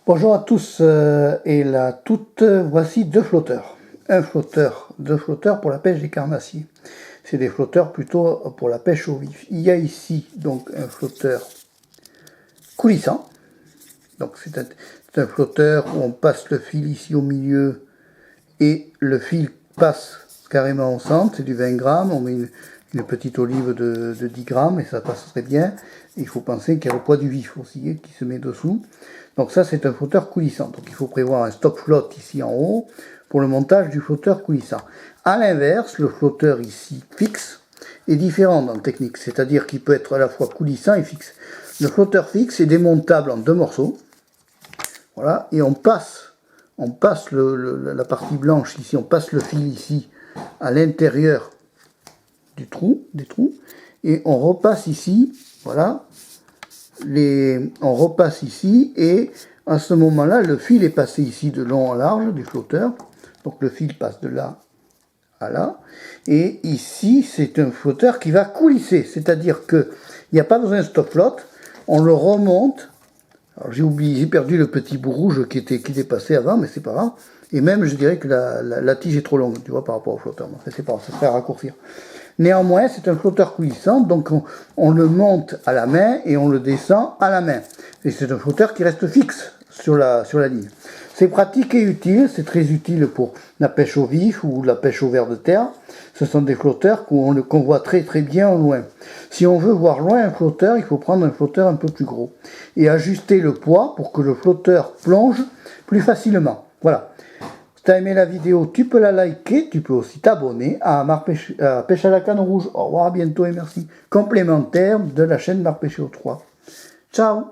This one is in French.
Bonjour à tous et là toutes, voici deux flotteurs. Deux flotteurs pour la pêche des carnassiers. C'est des flotteurs plutôt pour la pêche au vif. Il y a ici donc un flotteur coulissant. Donc c'est un flotteur où on passe le fil ici au milieu et le fil passe carrément au centre. C'est du 20 grammes. On met une petite olive de 10 grammes et ça passe très bien. Il faut penser qu'il y a le poids du vif aussi qui se met dessous. Donc ça c'est un flotteur coulissant. Donc il faut prévoir un stop flotte ici en haut pour le montage du flotteur coulissant. A l'inverse, le flotteur ici fixe est différent dans la technique. C'est-à-dire qu'il peut être à la fois coulissant et fixe. Le flotteur fixe est démontable en deux morceaux. Voilà, et on passe la partie blanche ici, on passe le fil ici à l'intérieur des trous, et on repasse ici, voilà, on repasse ici, et à ce moment-là, le fil est passé ici de long en large du flotteur, donc le fil passe de là à là, et ici, c'est un flotteur qui va coulisser, c'est-à-dire qu'il n'y a pas besoin de stop flotte, on le remonte. Alors j'ai perdu le petit bout rouge qui était passé avant, mais c'est pas grave. Et même, je dirais que la tige est trop longue, tu vois, par rapport au flotteur. Enfin, c'est pas grave, ça serait à raccourcir. Néanmoins, c'est un flotteur coulissant, donc on le monte à la main et on le descend à la main. Et c'est un flotteur qui reste fixe sur la ligne. C'est pratique et utile, c'est très utile pour la pêche au vif ou la pêche au ver de terre. Ce sont des flotteurs qu'on voit très très bien au loin. Si on veut voir loin un flotteur, il faut prendre un flotteur un peu plus gros et ajuster le poids pour que le flotteur plonge plus facilement. Voilà. Si tu as aimé la vidéo, tu peux la liker, tu peux aussi t'abonner à Pêche à la canne rouge. Au revoir, à bientôt et merci. Complémentaire de la chaîne Marc Pêchéo 3. Ciao!